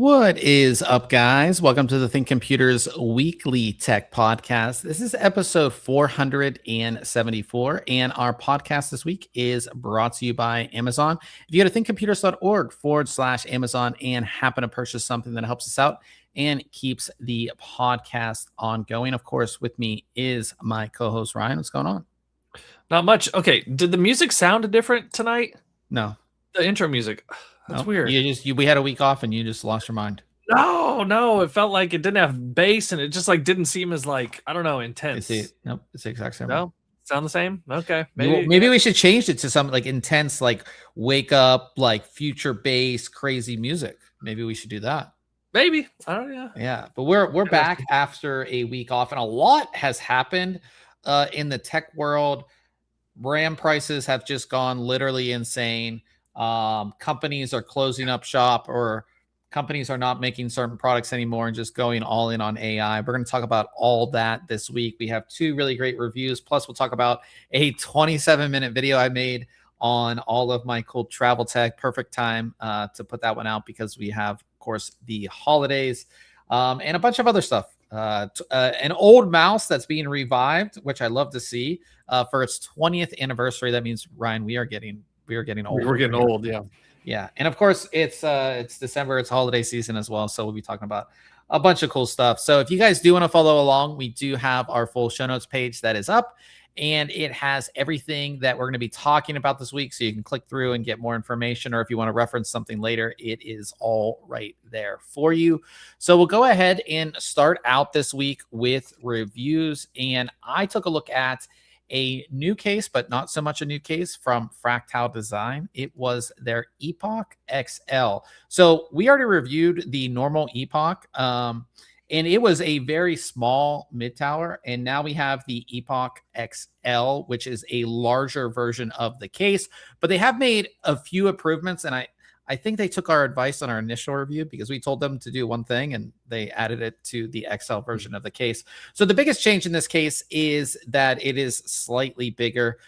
What is up, guys? Welcome to the ThinkComputers Weekly Tech Podcast. This is episode 474, and our podcast this week is brought to you by Amazon. If you go to thinkcomputers.org/Amazon and happen to purchase something that helps us out and keeps the podcast ongoing, of course, with me is my co-host Ryan. What's going on? Not much. Okay, did the music sound different tonight? No, The intro music. That's weird. We had a week off and you just lost your mind. No, it felt like it didn't have bass and it just like didn't seem as like, I don't know, intense. It's the exact same. No, sound the same. Okay, maybe we should change it to some like intense, like wake up, like future bass, crazy music. Maybe we should do that. Maybe. I don't know. Yeah, but we're back after a week off, and a lot has happened in the tech world. RAM prices have just gone literally insane. Companies are closing up shop, or companies are not making certain products anymore and just going all in on AI. We're going to talk about all that this week. We have two really great reviews. Plus, we'll talk about a 27-minute video I made on all of my cool travel tech. Perfect time to put that one out because we have, of course, the holidays and a bunch of other stuff. An old mouse that's being revived, which I love to see for its 20th anniversary. That means, Ryan, we are getting old. We're getting old, yeah. Yeah. And of course, it's December, it's holiday season as well. So we'll be talking about a bunch of cool stuff. So if you guys do want to follow along, we do have our full show notes page that is up, and it has everything that we're going to be talking about this week. So you can click through and get more information, or if you want to reference something later, it is all right there for you. So we'll go ahead and start out this week with reviews. And I took a look at a new case, but not so much a new case, from Fractal Design. It was their Epoch XL. So we already reviewed the normal Epoch, and it was a very small mid tower. And now we have the Epoch XL, which is a larger version of the case. But they have made a few improvements, and I think they took our advice on our initial review because we told them to do one thing and they added it to the XL version of the case. So the biggest change in this case is that it is slightly bigger.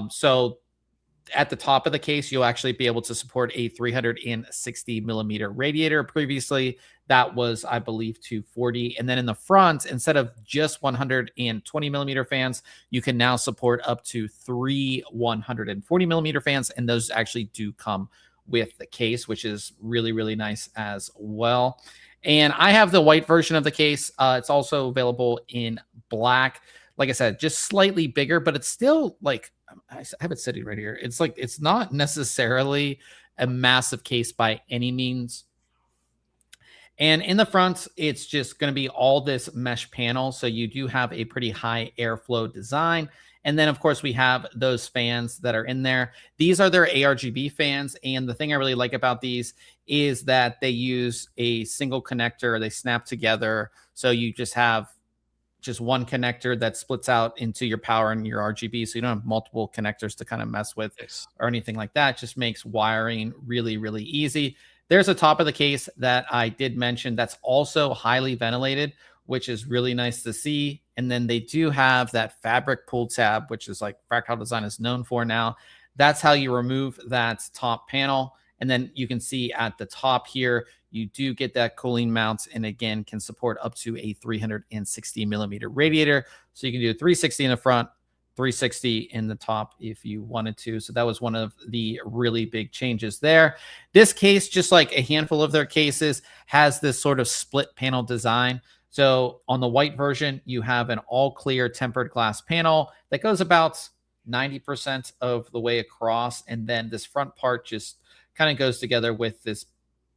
So at the top of the case, you'll actually be able to support a 360 millimeter radiator. Previously, that was, I believe, 240. And then in the front, instead of just 120 millimeter fans, you can now support up to 3 140 millimeter fans. And those actually do come with the case, which is really, really nice as well. And I have the white version of the case. It's also available in black. Like I said, just slightly bigger, but it's still like, I have it sitting right here. It's like, it's not necessarily a massive case by any means. And in the front, it's just going to be all this mesh panel. So you do have a pretty high airflow design. And then, of course, we have those fans that are in there. These are their ARGB fans. And the thing I really like about these is that they use a single connector. They snap together. So you just have just one connector that splits out into your power and your RGB. So you don't have multiple connectors to kind of mess with or anything like that. It just makes wiring really, really easy. There's a top of the case that I did mention that's also highly ventilated, which is really nice to see. And then they do have that fabric pull tab, which is like Fractal Design is known for now. That's how you remove that top panel. And then you can see at the top here, you do get that cooling mount, and again, can support up to a 360 millimeter radiator. So you can do a 360 in the front, 360 in the top if you wanted to. So that was one of the really big changes there. This case, just like a handful of their cases, has this sort of split panel design. So on the white version, you have an all clear tempered glass panel that goes about 90% of the way across. And then this front part just kind of goes together with this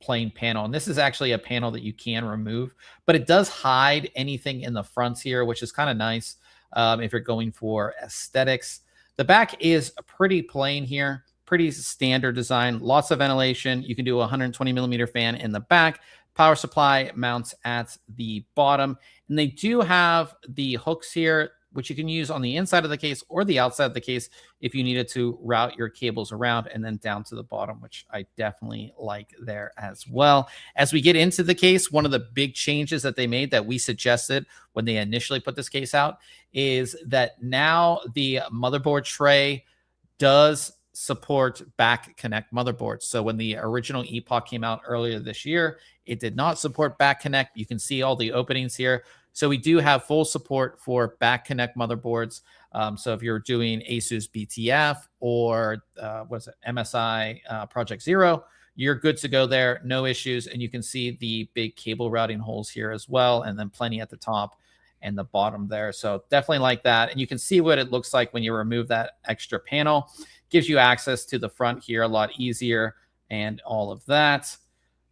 plain panel. And this is actually a panel that you can remove, but it does hide anything in the fronts here, which is kind of nice if you're going for aesthetics. The back is pretty plain here, pretty standard design, lots of ventilation. You can do a 120 millimeter fan in the back. Power supply mounts at the bottom. And they do have the hooks here, which you can use on the inside of the case or the outside of the case if you needed to route your cables around, and then down to the bottom, which I definitely like there as well. As we get into the case, one of the big changes that they made that we suggested when they initially put this case out is that now the motherboard tray does support back connect motherboards. So when the original Epoch came out earlier this year, it did not support back connect. You can see all the openings here. So we do have full support for back connect motherboards. So if you're doing Asus BTF or what's it, MSI Project Zero, you're good to go there, no issues. And you can see the big cable routing holes here as well, and then plenty at the top and the bottom there. So definitely like that. And you can see what it looks like when you remove that extra panel. Gives you access to the front here a lot easier and all of that.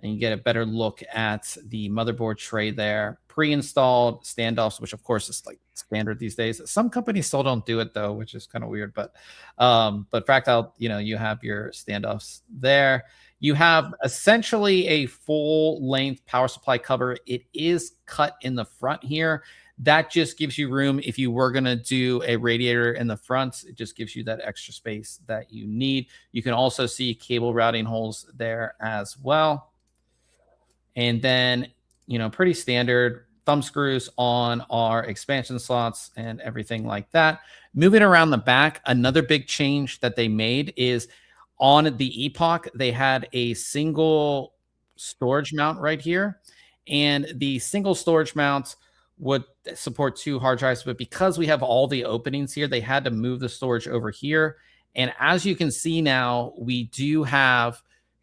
And you get a better look at the motherboard tray there. Pre-installed standoffs, which of course is like standard these days. Some companies still don't do it though, which is kind of weird. But Fractal, you have your standoffs there. You have essentially a full length power supply cover. It is cut in the front here. That just gives you room if you were going to do a radiator in the front. It just gives you that extra space that you need. You can also see cable routing holes there as well. And then, pretty standard thumb screws on our expansion slots and everything like that. Moving around the back, another big change that they made is on the Epoch, they had a single storage mount right here. And the single storage mount would support 2 hard drives, but because we have all the openings here, they had to move the storage over here. And as you can see now, we do have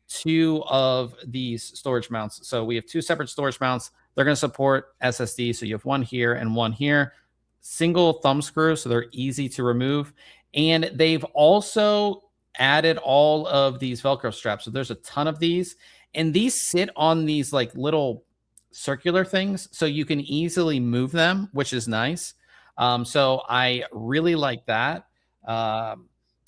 2 of these storage mounts. So we have 2 separate storage mounts. They're going to support SSD. So you have one here and one here. Single thumb screw, so they're easy to remove. And they've also added all of these Velcro straps. So there's a ton of these. And these sit on these like little circular things, so you can easily move them, which is nice. So I really like that.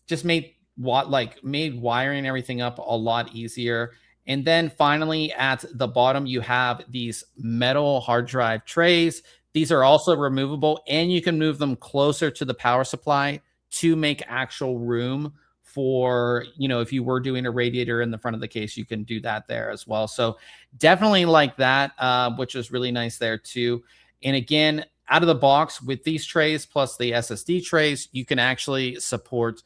Just made wiring everything up a lot easier. And then finally at the bottom, you have these metal hard drive trays. These are also removable, and you can move them closer to the power supply to make actual room for, if you were doing a radiator in the front of the case, you can do that there as well. So definitely like that, which is really nice there too. And again, out of the box with these trays plus the SSD trays, you can actually support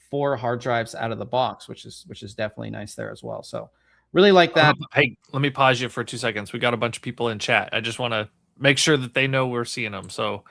4 hard drives out of the box, which is definitely nice there as well. So really like that. Hey, let me pause you for 2 seconds. We got a bunch of people in chat. I just want to make sure that they know we're seeing them. So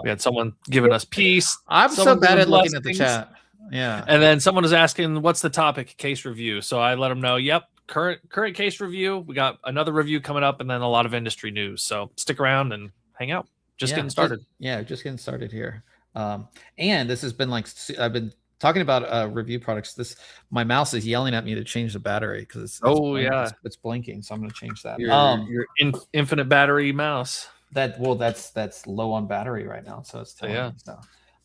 we had someone giving us peace. I'm so bad at looking at the chat. Yeah. And then someone is asking, what's the topic? Case review. So I let them know, yep, current case review. We got another review coming up, and then a lot of industry news. So stick around and hang out. Just getting started. Just getting started here. And this has been I've been talking about review products. My mouse is yelling at me to change the battery because it's blinking. So I'm going to change that. Your infinite battery mouse. That's low on battery right now. So it's telling me so.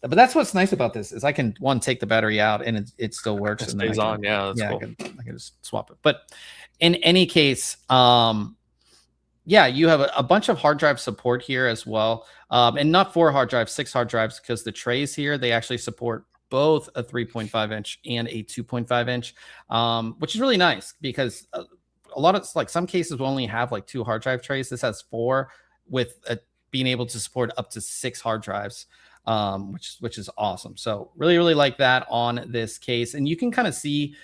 But that's what's nice about this is I can take the battery out and it still works. It stays on. Yeah, that's cool. I can just swap it. But in any case, you have a bunch of hard drive support here as well. And not 4 hard drives, 6 hard drives, because the trays here, they actually support both a 3.5 inch and a 2.5 inch, which is really nice because a lot of some cases will only have 2 hard drive trays. This has 4 with being able to support up to 6 hard drives. Which is awesome. So really, really like that on this case. And you can kind of see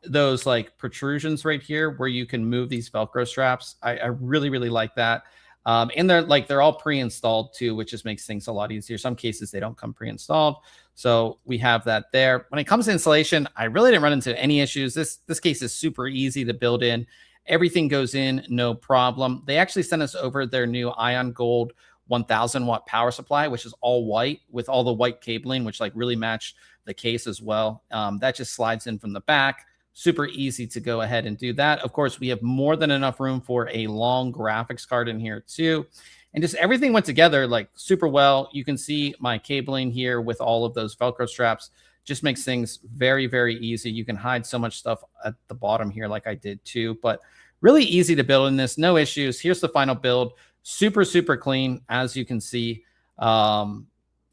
those protrusions right here where you can move these Velcro straps. I really, really like that. And they're all pre-installed too, which just makes things a lot easier. Some cases they don't come pre-installed. So we have that there. When it comes to installation, I really didn't run into any issues. This case is super easy to build in. Everything goes in, no problem. They actually sent us over their new Ion Gold 1000 watt power supply, which is all white with all the white cabling, which really match the case as well. That just slides in from the back. Super easy to go ahead and do that. Of course, we have more than enough room for a long graphics card in here too. And just everything went together super well. You can see my cabling here with all of those Velcro straps. Just makes things very, very easy. You can hide so much stuff at the bottom here like I did too, but really easy to build in this. No issues. Here's the final build. Super, super clean, as you can see. And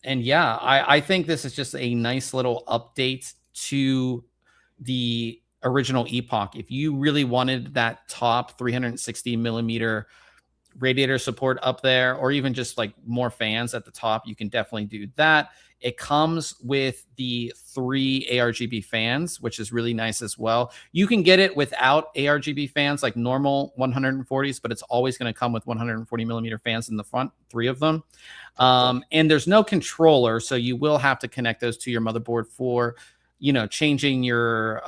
I think this is just a nice little update to the original Epoch. If you really wanted that top 360 millimeter radiator support up there, or even just like more fans at the top, you can definitely do that. It comes with the 3 ARGB fans, which is really nice as well. You can get it without ARGB fans, like normal 140s, but it's always going to come with 140 millimeter fans in the front, 3 of them. And there's no controller, so you will have to connect those to your motherboard for, you know, changing your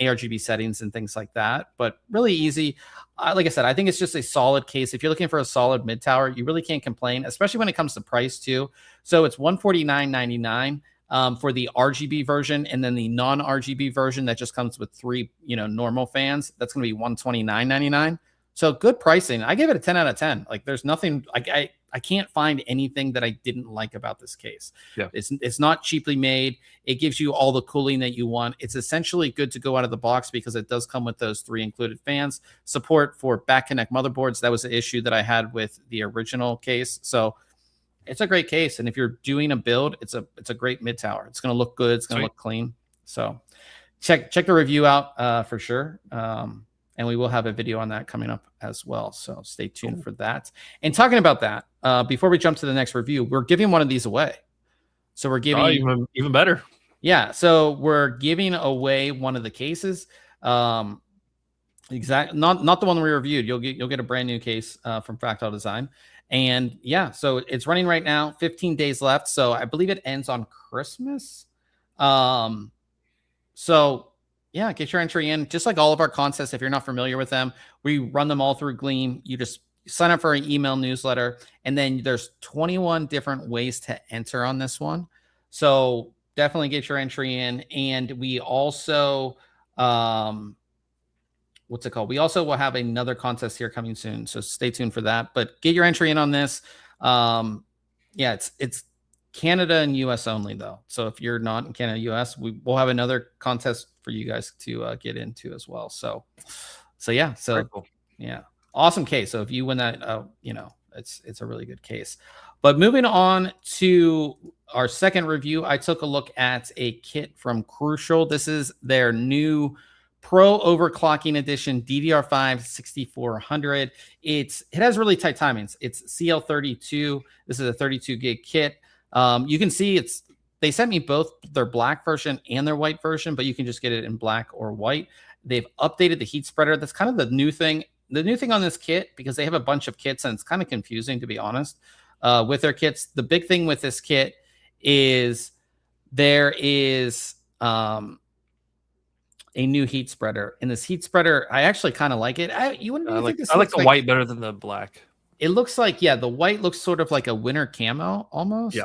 ARGB settings and things like that. But really easy. Like I said, I think it's just a solid case. If you're looking for a solid mid tower, you really can't complain, especially when it comes to price too. So it's $149.99 for the RGB version, and then the non-RGB version that just comes with 3, you know, normal fans, that's going to be $129.99. So good pricing. I give it a 10 out of 10. Like there's nothing, I can't find anything that I didn't like about this case. Yeah. It's not cheaply made. It gives you all the cooling that you want. It's essentially good to go out of the box because it does come with those 3 included fans. Support for back connect motherboards. That was the issue that I had with the original case. So it's a great case. And if you're doing a build, it's a great mid tower. It's going to look good. It's going to look clean. So check the review out for sure. And we will have a video on that coming up as well. So stay tuned for that. And talking about that, before we jump to the next review, we're giving one of these away. So we're giving even better. Yeah. So we're giving away one of the cases. Not the one we reviewed. You'll get a brand new case from Fractal Design. And yeah, so it's running right now, 15 days left. So I believe it ends on Christmas. So yeah, get your entry in. Just like all of our contests, if you're not familiar with them, we run them all through Gleam. You just sign up for an email newsletter, and then there's 21 different ways to enter on this one. So definitely get your entry in. And we also, what's it called? We also will have another contest here coming soon. So stay tuned for that. But get your entry in on this. Yeah, it's Canada and US only though. So if you're not in Canada, US, we'll have another contest for you guys to get into as well. So yeah, so cool. Yeah, awesome case. So if you win that, you know, it's a really good case. But moving on to our second review, I took a look at a kit from Crucial. This is their new Pro Overclocking Edition DDR5 6400. It has really tight timings. It's CL32. This is a 32 gig kit. You can see they sent me both their black version and their white version, but you can just get it in black or white. They've updated the heat spreader. That's kind of the new thing. The new thing on this kit, because they have a bunch of kits and it's kind of confusing, to be honest, with their kits. The big thing with this kit is there is a new heat spreader. And this heat spreader, I actually kind of like it. You wouldn't really think this. I like the white better than the black. It looks like, yeah, the white looks sort of like a winter camo almost. Yeah.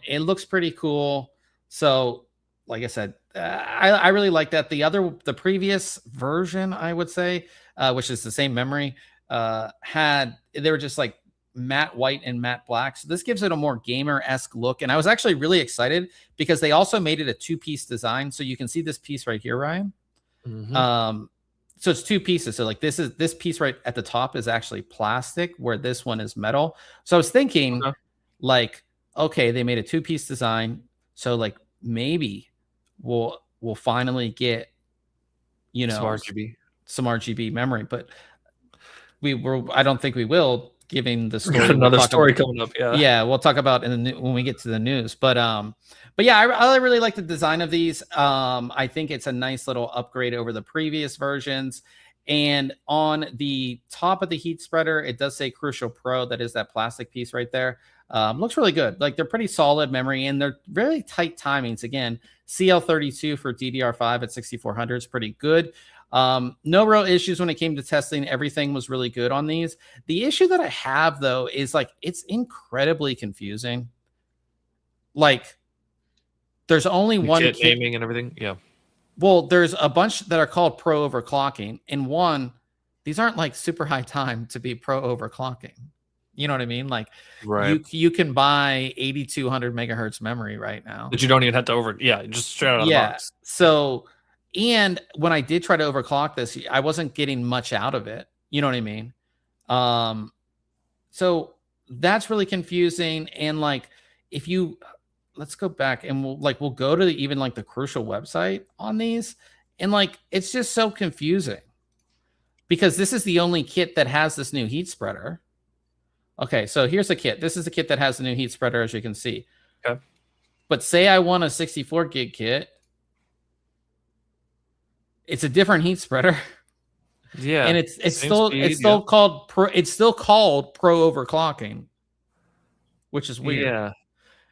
It looks pretty cool. So, like I said, I really like that. The previous version, I would say, which is the same memory, they were just like matte white and matte black. So this gives it a more gamer-esque look. And I was actually really excited because they also made it a 2-piece design. So you can see this piece right here, Ryan. Mm-hmm. So it's 2 pieces. So like this piece right at the top is actually plastic, where this one is metal. So I was thinking, like, okay, they made a 2-piece design. So like maybe we'll finally get, you know, some RGB memory, but I don't think we will, given the story. Another story coming up. Yeah, we'll talk about when we get to the news. But yeah, I really like the design of these. I think it's a nice little upgrade over the previous versions. And on the top of the heat spreader, it does say Crucial Pro. That is that plastic piece right there. Looks really good. Like, they're pretty solid memory, and they're very tight timings. Again, CL32 for DDR5 at 6400 is pretty good. No real issues when it came to testing. Everything was really good on these. The issue that I have, though, is like it's incredibly confusing. Like, there's only one kit naming and everything. Yeah. Well, there's a bunch that are called Pro Overclocking, and one, these aren't like super high time to be Pro Overclocking. You know what I mean? Like, right. You can buy 8200 megahertz memory right now, but you don't even have to just straight out of the box. So, and when I did try to overclock this, I wasn't getting much out of it. You know what I mean? So that's really confusing. And like, let's go back and we'll go to even like the Crucial website on these, and like, it's just so confusing. because this is the only kit that has this new heat spreader. Okay, so here's a kit. This is a kit that has the new heat spreader, as you can see. Okay. But say I want a 64 gig kit. It's a different heat spreader. Yeah. And it's still called pro overclocking, which is weird. Yeah.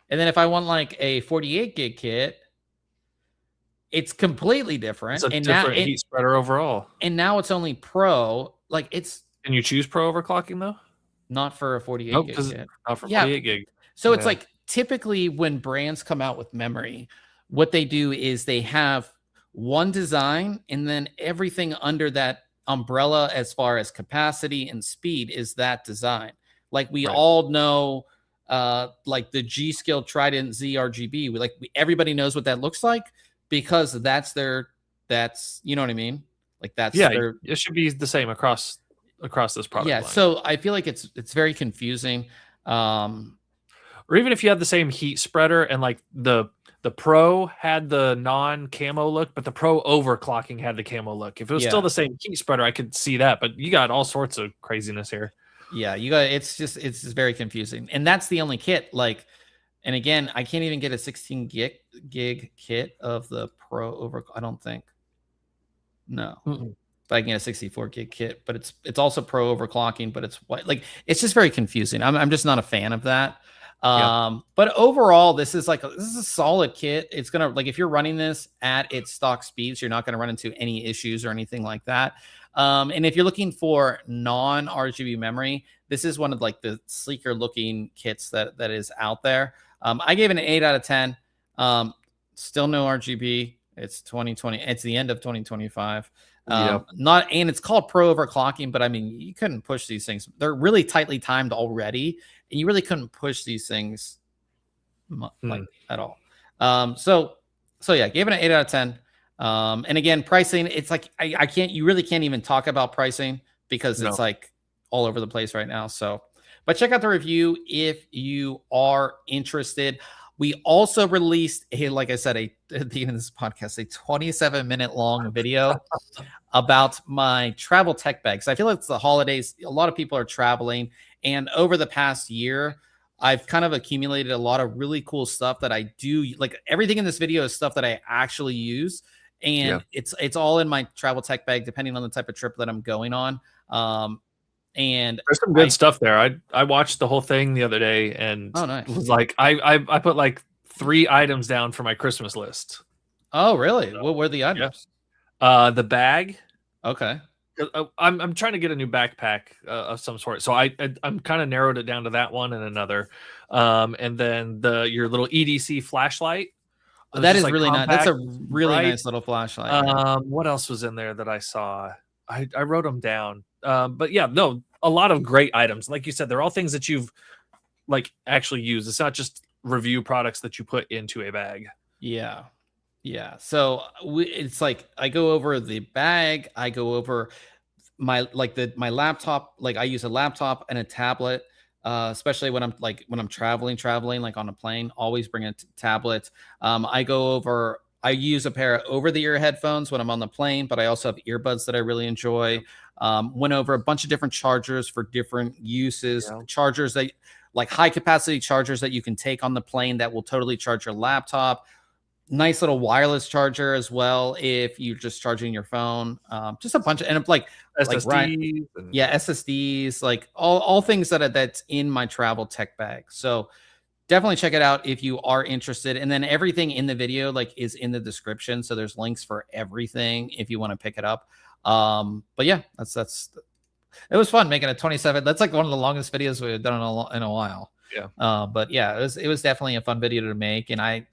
And then if I want like a 48 gig kit, it's completely different. It's a different heat spreader overall. And now it's only pro. Like it's. Can you choose pro overclocking though? Not for a 48 gig kit. Not for 48 gig. So it's like typically when brands come out with memory, what they do is they have one design and then everything under that umbrella as far as capacity and speed is that design. Like we all know like the G-Skill Trident Z RGB. Everybody knows what that looks like because that's you know what I mean? Like that's it should be the same across this product line. So I feel like it's very confusing. Or even if you had the same heat spreader and like the Pro had the non-camo look, but the Pro overclocking had the camo look. If it was still the same heat spreader, I could see that. But you got all sorts of craziness here. Yeah, it's just very confusing. And that's the only kit. Like, and again, I can't even get a 16 gig kit of the Pro over. I don't think. No. But I can get a 64 gig kit, but it's also pro overclocking, but it's it's just very confusing. I'm just not a fan of that. But overall, this is a solid kit. It's gonna, like, if you're running this at its stock speeds, you're not gonna run into any issues or anything like that. And if you're looking for non-RGB memory, this is one of like the sleeker looking kits that is out there. I gave it an 8 out of 10. Still no RGB. It's 2020. It's the end of 2025. And it's called pro overclocking, but I mean, you couldn't push these things. They're really tightly timed already, and you really couldn't push these things like at all. So yeah, gave it an 8 out of 10. And again, pricing, it's like you really can't even talk about pricing because it's like all over the place right now. So, but check out the review if you are interested. We also released like I said, at the end of this podcast, a 27-minute long video about my travel tech bags. I feel like it's the holidays. A lot of people are traveling, and over the past year, I've kind of accumulated a lot of really cool stuff that I do. Like, everything in this video is stuff that I actually use, and it's all in my travel tech bag, depending on the type of trip that I'm going on. And there's some good stuff there. I watched the whole thing the other day and was like, I put like 3 items down for my Christmas list. Oh, really? What were the items? The bag. Okay. I'm trying to get a new backpack of some sort, so I'm kind of narrowed it down to that one and another. And then your little EDC flashlight. That is really nice. That's a really nice little flashlight. What else was in there that I saw? I wrote them down. But yeah, no, a lot of great items. Like you said, they're all things that you've like actually used. It's not just review products that you put into a bag. Yeah. So it's like I go over the bag. I go over my laptop. Like, I use a laptop and a tablet, especially when I'm traveling like on a plane. Always bring a tablet. I use a pair of over-the-ear headphones when I'm on the plane, but I also have earbuds that I really enjoy. Went over a bunch of different chargers for different uses. Chargers that, like, high-capacity chargers that you can take on the plane that will totally charge your laptop. Nice little wireless charger as well if you're just charging your phone. Just a bunch of, and like SSDs. SSDs, like all things that's in my travel tech bag. So definitely check it out if you are interested. And then everything in the video is in the description. So there's links for everything if you want to pick it up. But yeah, it was fun making a 27. That's like one of the longest videos we've done in a while. Yeah. But yeah, it was definitely a fun video to make. And I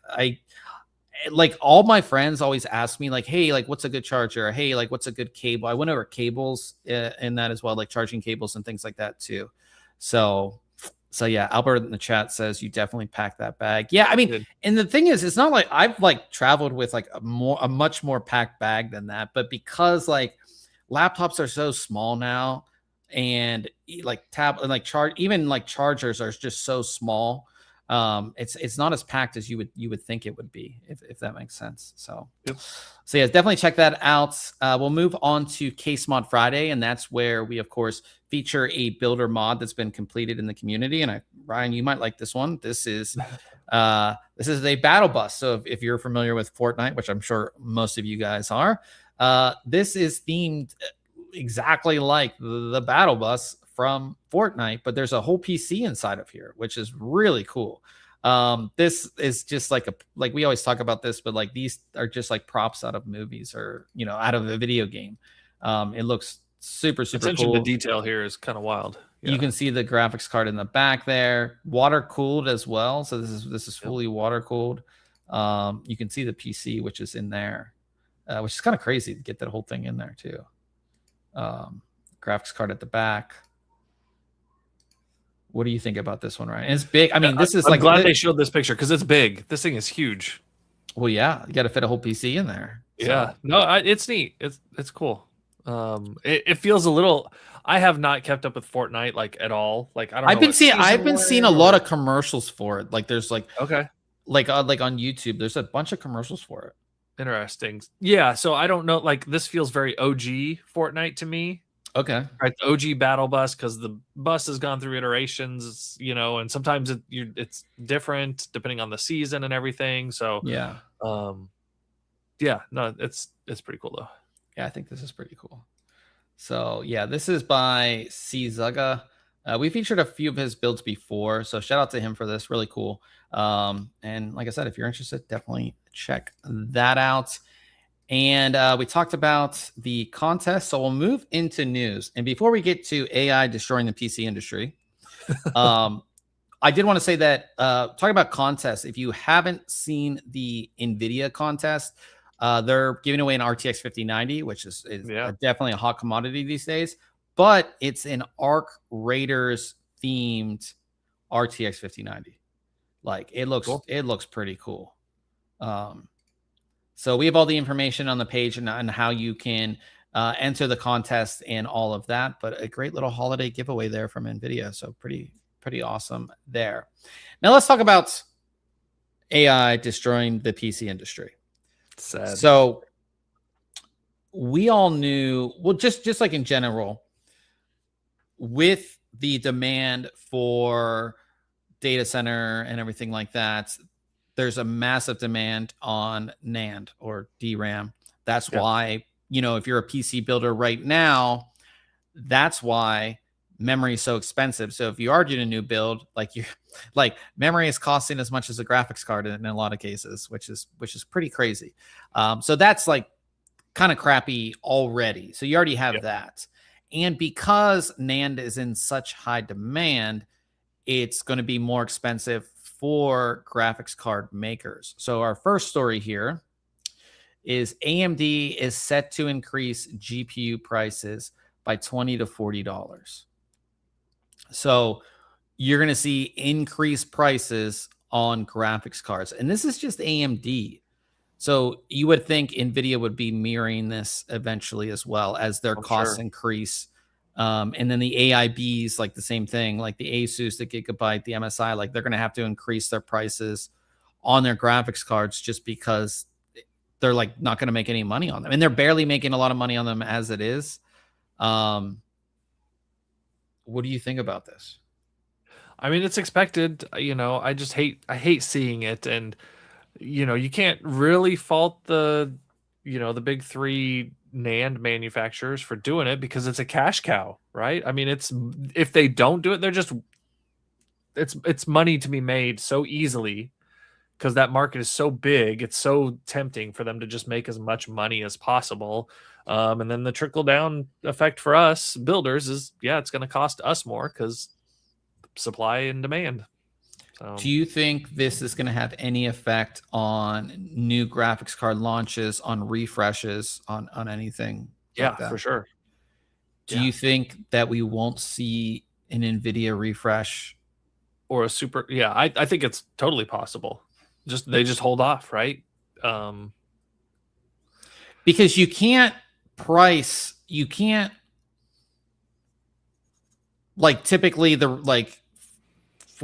like, all my friends always ask me like, hey, like, what's a good charger? Hey, like, what's a good cable? I went over cables in that as well, like charging cables and things like that too. So yeah, Albert in the chat says you definitely pack that bag. Yeah, I mean, and the thing is, it's not like I've like traveled with like a much more packed bag than that, but because like laptops are so small now, and like even like chargers are just so small. It's not as packed as you would think it would be, if that makes sense. So yeah, definitely check that out. We'll move on to Case Mod Friday, and that's where we of course feature a builder mod that's been completed in the community. And Ryan, you might like this one. This is a battle bus. So if you're familiar with Fortnite, which I'm sure most of you guys are, this is themed exactly like the battle bus from Fortnite, but there's a whole PC inside of here, which is really cool. This is just like we always talk about this, but like these are just like props out of movies or out of a video game. It looks super Attention cool. to detail here is kind of wild. Yeah. You can see the graphics card in the back there, water cooled as well. So this is fully water cooled. You can see the PC, which is in there, which is kind of crazy to get that whole thing in there too. Graphics card at the back. What do you think about this one, Ryan? It's big. I mean, I'm glad they showed this picture because it's big. This thing is huge. Well, yeah, you got to fit a whole PC in there. Yeah, so. No, it's neat. It's cool. It feels a little. I have not kept up with Fortnite like at all. Like I don't. I've been seeing a lot of commercials for it. Like there's like on YouTube, there's a bunch of commercials for it. Interesting. Yeah. So I don't know. Like this feels very OG Fortnite to me. Okay. Right, the OG battle bus, because the bus has gone through iterations, and sometimes it's different depending on the season and everything. So yeah, no, it's pretty cool though. Yeah, I think this is pretty cool. So yeah, this is by C Zaga. We featured a few of his builds before, so shout out to him for this. Really cool. And like I said, if you're interested, definitely check that out. And we talked about the contest, so we'll move into news. And before we get to AI destroying the PC industry, I did want to say that talking about contests, if you haven't seen the NVIDIA contest, they're giving away an RTX 5090, which is definitely a hot commodity these days. But it's an Arc Raiders themed RTX 5090. Like it looks pretty cool. So we have all the information on the page and how you can enter the contest and all of that. But a great little holiday giveaway there from NVIDIA. So pretty awesome there. Now let's talk about AI destroying the PC industry. Sad. So we all knew, well, just like in general, with the demand for data center and everything like that, there's a massive demand on NAND or DRAM. That's why, if you're a PC builder right now, that's why memory is so expensive. So if you are doing a new build, memory is costing as much as a graphics card in a lot of cases, which is pretty crazy. So that's like kind of crappy already. So you already have that. And because NAND is in such high demand, it's going to be more expensive for graphics card makers. So our first story here is AMD is set to increase GPU prices by $20 to $40. So you're going to see increased prices on graphics cards. And this is just AMD. So you would think NVIDIA would be mirroring this eventually as well as their costs increase. And then the AIBs, like the same thing, like the Asus, the Gigabyte, the MSI, like they're going to have to increase their prices on their graphics cards just because they're like not going to make any money on them. And they're barely making a lot of money on them as it is. What do you think about this? I mean, it's expected, I hate seeing it. And, you can't really fault the big three NAND manufacturers for doing it because it's a cash cow, right? I mean, if they don't do it, they're just, it's money to be made so easily because that market is so big. It's so tempting for them to just make as much money as possible. And then the trickle down effect for us builders is, it's going to cost us more because supply and demand. So, do you think this is going to have any effect on new graphics card launches, on refreshes, on anything? Yeah, for sure. Do you think that we won't see an NVIDIA refresh or a super? Yeah, I think it's totally possible. They just hold off, right? Because you can't like typically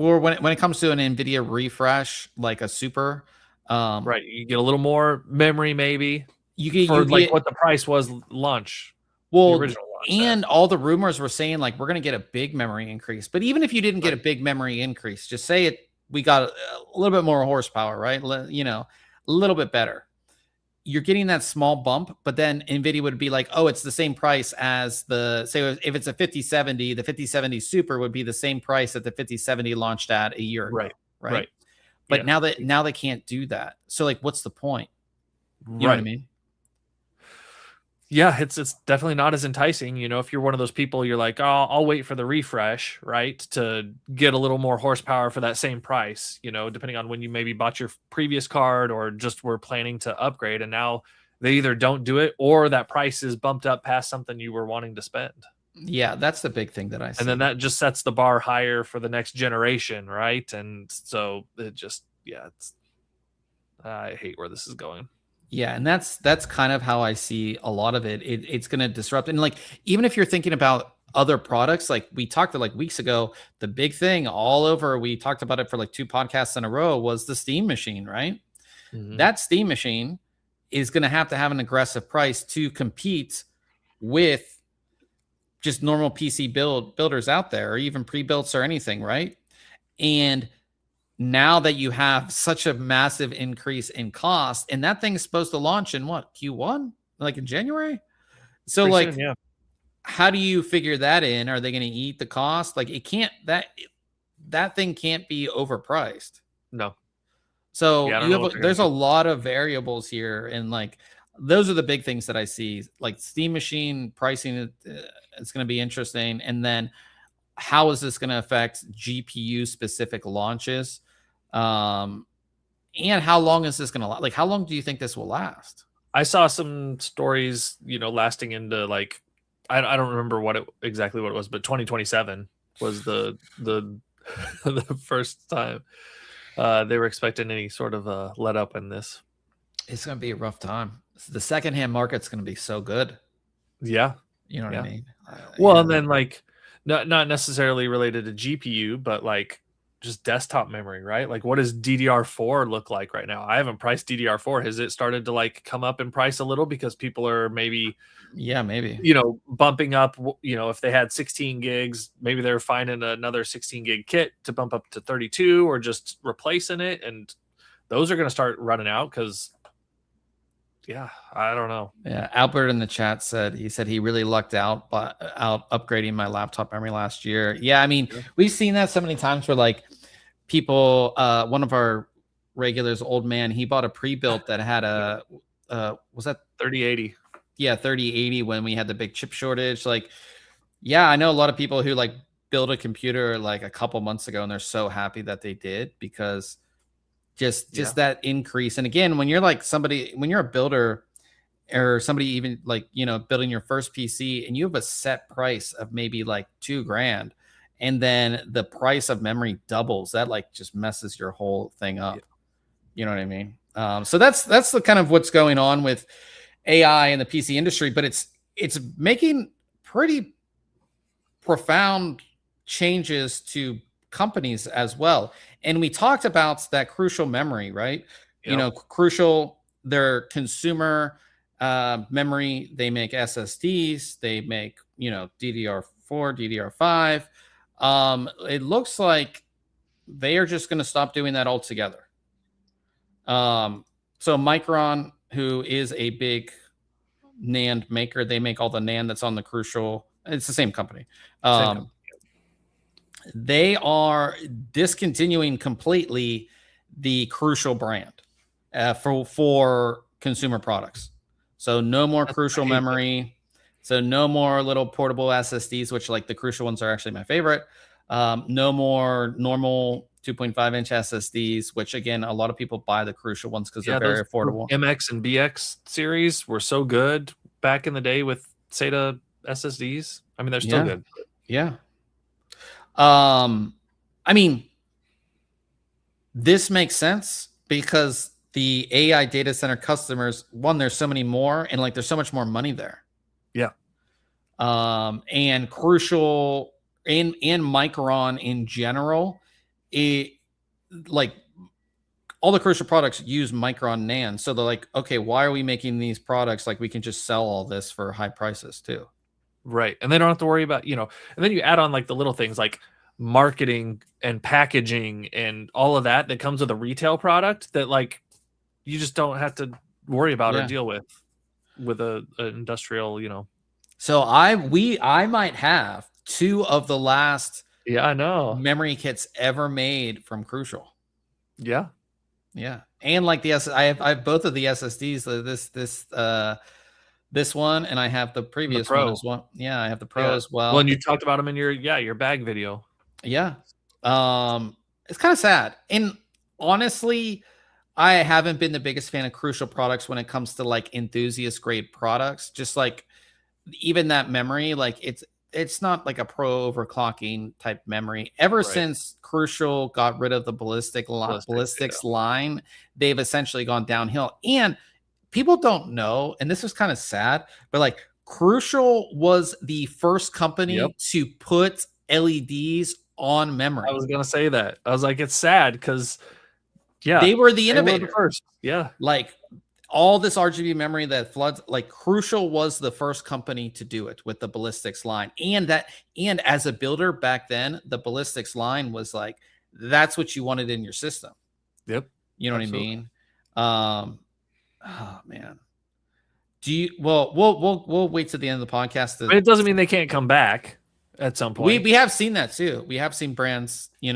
for when it comes to an NVIDIA refresh, like a super, right, you get a little more memory maybe you for like get what the price was launch, the well, original launch. and all the rumors were saying like we're going to get a big memory increase. But even if you didn't get a big memory increase, just say we got a little bit more horsepower, right? You know, a little bit better. You're getting that small bump, but then NVIDIA would be like, oh, it's the same price as say if it's a 5070, the 5070 Super would be the same price that the 5070 launched at a year ago, right? But Yeah. now they can't do that. So like, what's the point? You know what I mean? Yeah, it's definitely not as enticing. You know, if you're one of those people, you're like, oh, I'll wait for the refresh, right, to get a little more horsepower for that same price. You know, depending on when you maybe bought your previous card or just were planning to upgrade, and now they either don't do it or that price is bumped up past something you were wanting to spend. Yeah, that's the big thing that I see. And then that just sets the bar higher for the next generation, right? And so it just, I hate where this is going. Yeah, and that's kind of how I see a lot of it. It's going to disrupt, and like even if you're thinking about other products, like we talked like weeks ago, the big thing all over, we talked about it for like 2 podcasts in a row, was the Steam machine, right? That Steam machine is going to have an aggressive price to compete with just normal PC builders out there, or even pre-builts or anything, right? And now that you have such a massive increase in cost, and that thing is supposed to launch in what, Q1, like in January? So Pretty like, soon, yeah. How do you figure that in? Are they going to eat the cost? Like it can't, that thing can't be overpriced. No. So there's a lot of variables here, and like those are the big things that I see. Like Steam machine pricing, it's going to be interesting, and then how is this going to affect GPU specific launches? And how long is this going to last? Like, how long do you think this will last? I saw some stories, lasting into like, I don't remember exactly what it was, but 2027 was the the first time they were expecting any sort of let up in this. It's going to be a rough time. The secondhand market's going to be so good. Yeah. You know what I mean? Well, and then like, not necessarily related to GPU, but like just desktop memory, right? Like what does DDR4 look like right now? I haven't priced DDR4. Has it started to like come up in price a little because people are maybe bumping up, if they had 16 gigs, maybe they're finding another 16 gig kit to bump up to 32 or just replacing it, and those are going to start running out because I don't know. Yeah, Albert in the chat said he really lucked out upgrading my laptop memory last year. Yeah, I mean, we've seen that so many times where like people, one of our regulars, old man, he bought a pre-built that had a was that 3080? Yeah, 3080 when we had the big chip shortage. Like, yeah, I know a lot of people who like built a computer like a couple months ago, and they're so happy that they did, because just that increase. And again, when you're like when you're a builder or somebody even like, building your first PC, and you have a set price of maybe like $2,000, and then the price of memory doubles, that like just messes your whole thing up. Yeah. You know what I mean? So that's the kind of what's going on with AI in the PC industry, but it's making pretty profound changes to companies as well. And we talked about that crucial memory, right? Yep. Crucial, their consumer memory. They make SSDs, they make, DDR4, DDR5. It looks like they are just going to stop doing that altogether. So Micron, who is a big NAND maker, they make all the NAND that's on the crucial. It's the same company. They are discontinuing completely the Crucial brand for consumer products. So no more Crucial memory. So no more little portable SSDs, which like the Crucial ones are actually my favorite. No more normal 2.5-inch SSDs, which again, a lot of people buy the Crucial ones because they're very affordable. MX and BX series were so good back in the day with SATA SSDs. I mean, they're still good. Yeah. I mean, this makes sense because the AI data center customers, one, there's so many more, and like there's so much more money there. Yeah. And Crucial and Micron in general it like all the Crucial products use Micron NAND. So they're like, okay, why are we making these products? Like we can just sell all this for high prices too. Right. And they don't have to worry about, and then you add on like the little things like marketing and packaging and all of that comes with a retail product that like you just don't have to worry about or deal with a industrial, So I might have 2 of the last I know memory kits ever made from Crucial. Yeah. And like I have both of the SSDs, this one, and I have the previous one as well. Yeah, I have the Pro as well. Well, and you talked about them in your bag video. Yeah. It's kind of sad. And honestly, I haven't been the biggest fan of Crucial products when it comes to like enthusiast grade products. Just like even that memory, like it's not like a pro overclocking type memory. Ever since Crucial got rid of the ballistics line, they've essentially gone downhill. And people don't know, and this is kind of sad, but like Crucial was the first company to put LEDs on memory. I was gonna say that. I was like, it's sad because they were the innovator first. Yeah, like all this RGB memory that floods, like Crucial was the first company to do it with the ballistics line. And as a builder back then, the ballistics line was like, that's what you wanted in your system. Yep. You know what I mean? Oh man. We'll wait to the end of the podcast. But it doesn't mean they can't come back at some point. We have seen that too. We have seen brands, do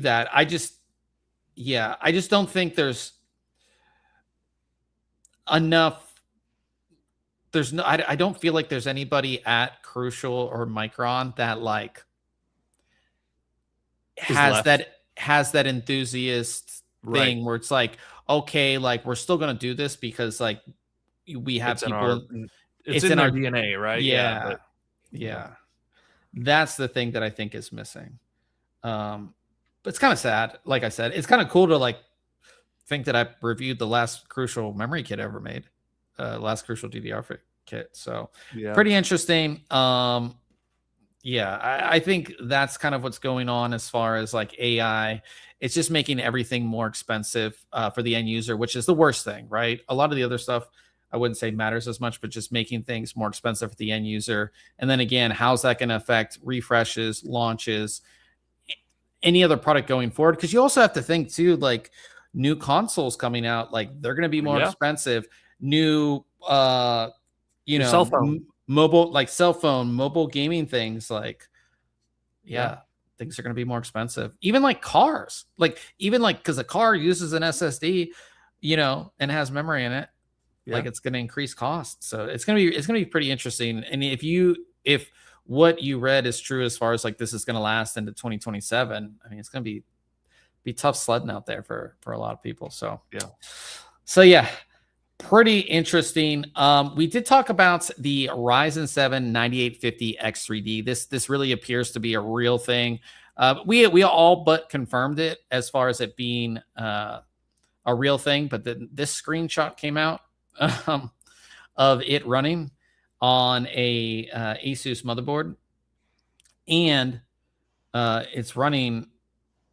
that. I just don't think there's enough. I don't feel like there's anybody at Crucial or Micron that like has that enthusiast thing where it's like, okay, like we're still gonna do this because like we have people. It's in our DNA, right? Yeah. That's the thing that I think is missing. But it's kind of sad. Like I said, it's kind of cool to like think that I reviewed the last Crucial memory kit ever made, last Crucial DDR kit. So pretty interesting. I think that's kind of what's going on as far as like AI. It's just making everything more expensive for the end user, which is the worst thing, right? A lot of the other stuff I wouldn't say matters as much, but just making things more expensive for the end user. And then again, how's that going to affect refreshes, launches, any other product going forward? Because you also have to think too, like new consoles coming out, like they're going to be more expensive. New, cell phone, mobile gaming things, like things are going to be more expensive. Even like cars, because a car uses an SSD, and has memory in it. Like it's going to increase costs. So it's going to be pretty interesting. And if what you read is true as far as like this is going to last into 2027, I mean, it's going to be tough sledding out there for a lot of people. So pretty interesting. We did talk about the Ryzen 7 9850 X3D. This really appears to be a real thing. We all but confirmed it as far as it being a real thing, but this screenshot came out of it running on a Asus motherboard, and it's running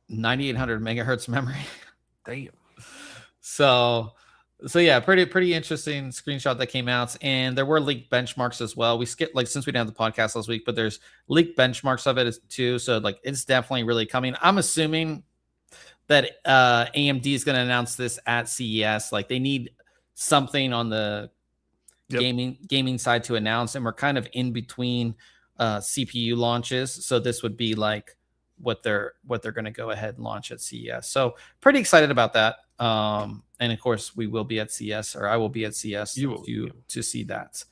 9800 megahertz memory. Damn. So yeah, pretty interesting screenshot that came out, and there were leaked benchmarks as well. We skipped since we didn't have the podcast last week, but there's leaked benchmarks of it too. So like it's definitely really coming. I'm assuming that AMD is going to announce this at CES. Like they need something on the gaming side to announce, and we're kind of in between CPU launches. So this would be like what they're going to go ahead and launch at CES. So pretty excited about that. And of course we will be at CES, or I will be at CES to see that.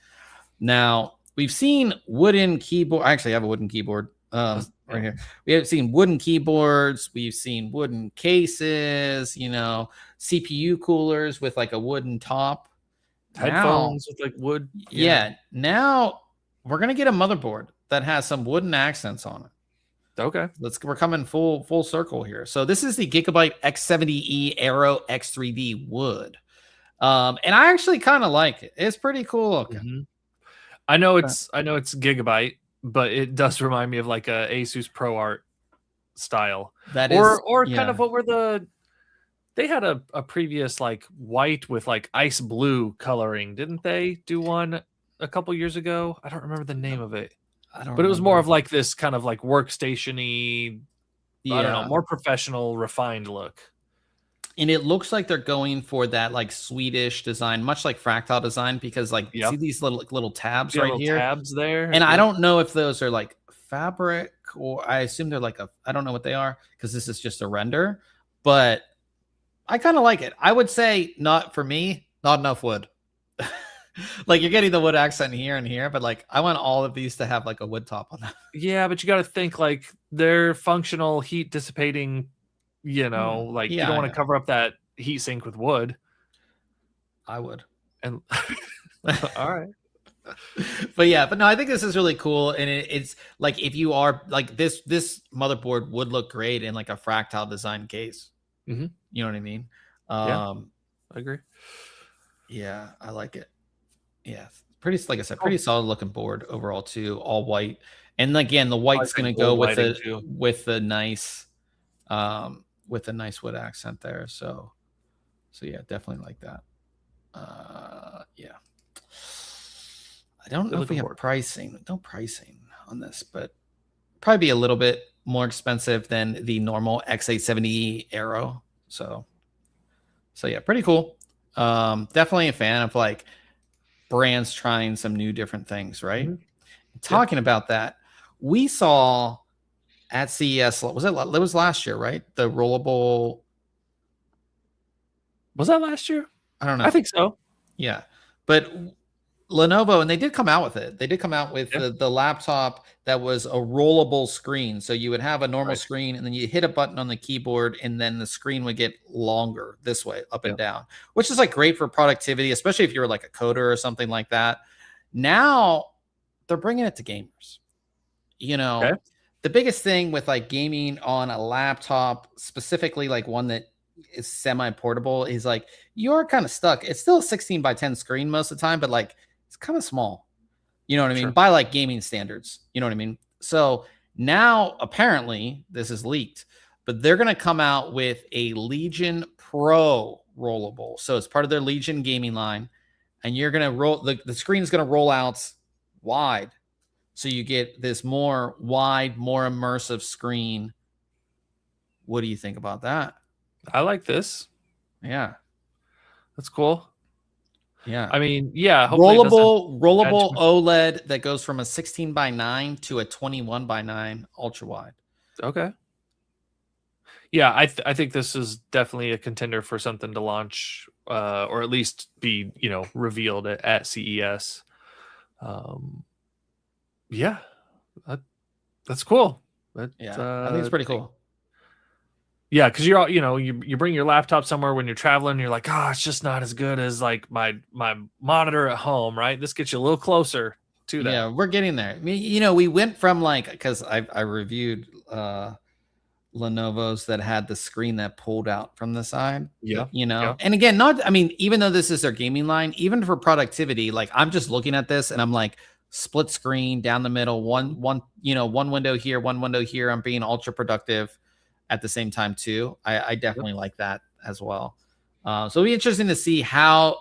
Now we've seen wooden keyboard. I actually have a wooden keyboard right here. We have seen wooden keyboards. We've seen wooden cases, CPU coolers with like a wooden top. Headphones with like wood. Yeah. Now we're going to get a motherboard that has some wooden accents on it. Okay. We're coming full circle here. So this is the Gigabyte X70E Aero X3D wood. And I actually kind of like it. It's pretty cool looking. Mm-hmm. I know it's Gigabyte, but it does remind me of like a Asus ProArt style. That or yeah. kind of what were they had a previous like white with like ice blue coloring, didn't they do one a couple years ago? I don't remember the name of it. I don't But it was more remember. of like this kind of like workstation-y, I don't know, Yeah. more professional, refined look. And it looks like they're going for that like Swedish design, much like Fractal design, because like see these little tabs right little here, tabs there. and I don't know if those are like fabric, or I assume they're like I don't know what they are because this is just a render, but I kind of like it. I would say not for me, not enough wood. Like you're getting the wood accent here and here, but like I want all of these to have like a wood top on them. Yeah, but you got to think like they're functional heat dissipating, like you don't want to cover up that heat sink with wood. I would. And all right. But no, I think this is really cool, and it's like if you are like this motherboard would look great in like a Fractal design case. Mm-hmm. You know what I mean? Yeah, I agree. Yeah, I like it. Yeah, pretty, like I said, pretty solid looking board overall too, all white. And again, the white's going to go with the nice wood accent there. So yeah, definitely like that. Yeah. I don't know if we have pricing. No pricing on this, but probably be a little bit more expensive than the normal X870 Aero. So yeah, pretty cool. Definitely a fan of like brands trying some new different things, right? Mm-hmm. Talking about that, we saw at CES, it was last year, right? The rollable. Was that last year? I don't know. I think so. Yeah. But Lenovo, and they did come out with it. They did come out with the laptop that was a rollable screen. So you would have a normal screen, and then you hit a button on the keyboard, and then the screen would get longer this way, up and down, which is like great for productivity, especially if you're like a coder or something like that. Now they're bringing it to gamers. The biggest thing with like gaming on a laptop, specifically like one that is semi-portable, is like you're kind of stuck. It's still a 16 by 10 screen most of the time, but like it's kind of small. You know what I mean? By like gaming standards. You know what I mean? So now apparently this is leaked, but they're going to come out with a Legion Pro rollable. So it's part of their Legion gaming line, and you're going to roll the screen is going to roll out wide. So you get this more wide, more immersive screen. What do you think about that? I like this. Yeah. That's cool. Yeah. I mean, yeah. Rollable OLED that goes from a 16 by 9 to a 21 by 9 ultra wide. Okay. Yeah, I think this is definitely a contender for something to launch, or at least be revealed at CES. Yeah, that's cool. I think it's pretty cool. Yeah, because you're you bring your laptop somewhere when you're traveling, you're like, it's just not as good as like my monitor at home, right? This gets you a little closer to that. Yeah, we're getting there. I mean, we went from like, because I reviewed Lenovo's that had the screen that pulled out from the side. Yeah. And again, even though this is their gaming line, even for productivity, like I'm just looking at this and I'm like, split screen down the middle, one window here, one window here. I'm being ultra productive at the same time too. I definitely like that as well. So it'll be interesting to see how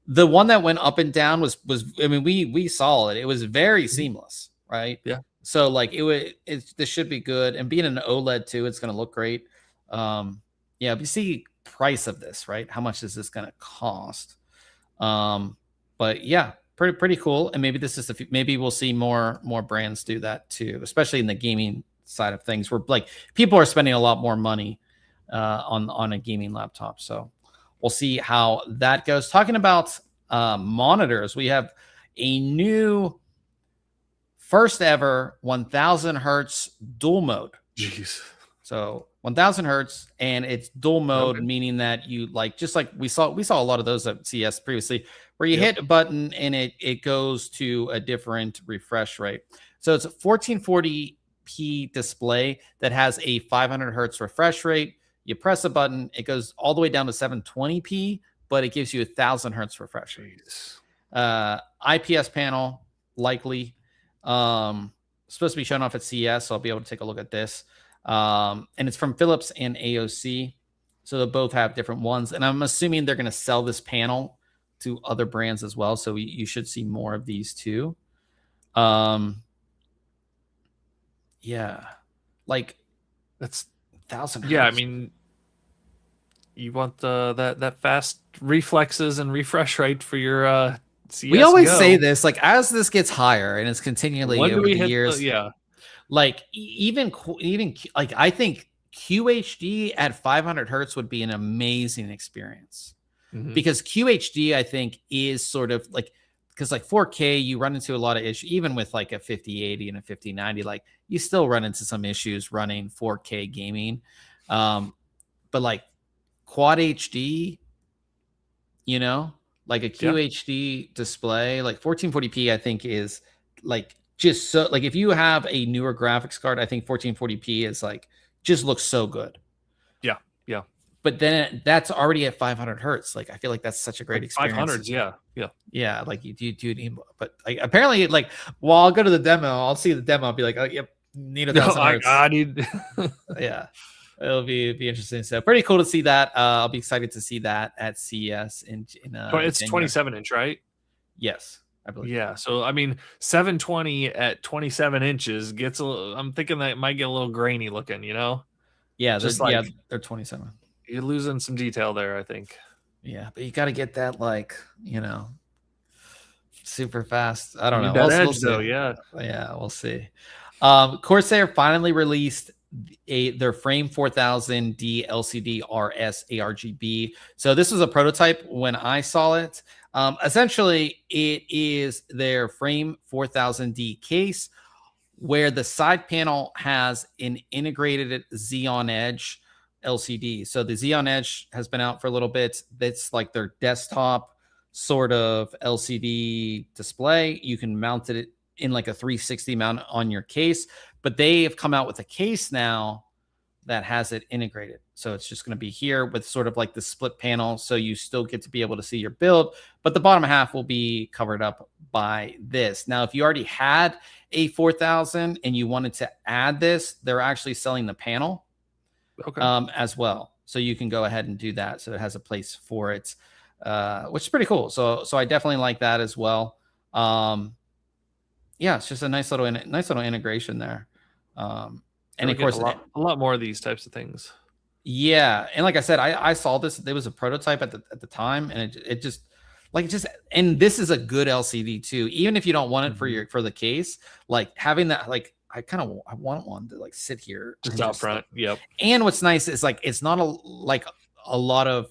the one that went up and down was. I mean, we saw it. It was very seamless, right? Yeah. So like this should be good, and being an OLED too, it's going to look great. Yeah. But you see price of this, right? How much is this going to cost? But yeah, pretty cool. And maybe this is maybe we'll see more brands do that too, especially in the gaming side of things, where like people are spending a lot more money on a gaming laptop. So we'll see how that goes. Talking about monitors, we have a new first ever 1000 hertz dual mode. Jeez. So 1000 hertz, and it's dual mode, meaning that you just like we saw a lot of those at CS previously, where you hit a button and it goes to a different refresh rate. So it's a 1440p display that has a 500 hertz refresh rate. You press a button, it goes all the way down to 720p, but it gives you 1000 hertz refresh rate. IPS panel, likely. Supposed to be shown off at CES, so I'll be able to take a look at this. And it's from Philips and AOC. So they both have different ones. And I'm assuming they're going to sell this panel to other brands as well. So you should see more of these too. Yeah. Like that's 1,000 yeah, I hertz. mean, you want that fast reflexes and refresh rate for your CS We always Go. say this, like as this gets higher and it's continually When do over we the hit years, yeah. like even like I think QHD at 500 hertz would be an amazing experience. Because QHD I think is sort of like, because like 4K you run into a lot of issues even with like a 5080 and a 5090, like you still run into some issues running 4K gaming. But like quad HD, you know, like a QHD display, like 1440p I think is like just so, like if you have a newer graphics card, I think 1440p is like just looks so good. Yeah. But then that's already at 500 hertz. Like I feel like that's such a great experience. 500s, yeah. Like you do need, but like apparently, like, well, I'll go to the demo. I'll see the demo. I'll be like, oh, yep, need 1,000 hertz. I need. Yeah, it'll be interesting. So pretty cool to see that. I'll be excited to see that at CES in it's 27-inch, right? Yes, I believe. Yeah, so I mean, 720 at 27 inches gets I'm thinking that it might get a little grainy looking, you know? Yeah, just they're 27. You're losing some detail there, I think. Yeah, but you got to get that, like, you know, super fast. I don't know. That edge, though, yeah. Yeah, we'll see. Corsair finally released their Frame 4000D LCD RS ARGB. So this was a prototype when I saw it. Essentially, it is their Frame 4000D case where the side panel has an integrated Xeon Edge LCD. So the Xeon Edge has been out for a little bit. That's like their desktop sort of LCD display. You can mount it in like a 360 mount on your case, but they have come out with a case now that has it integrated. So it's just going to be here with sort of like the split panel. So you still get to be able to see your build, but the bottom half will be covered up by this. Now, if you already had a 4000 and you wanted to add this, they're actually selling the panel as well. So you can go ahead and do that. So it has a place for it, which is pretty cool. So I definitely like that as well. Yeah, it's just a nice little integration there. And of course, a lot more of these types of things. Yeah, and like I said, I saw this. There was a prototype at the time, and it just and this is a good LCD too. Even if you don't want it for the case, like having that, like I want one to like sit here just out front. Yep. And what's nice is like it's not a lot of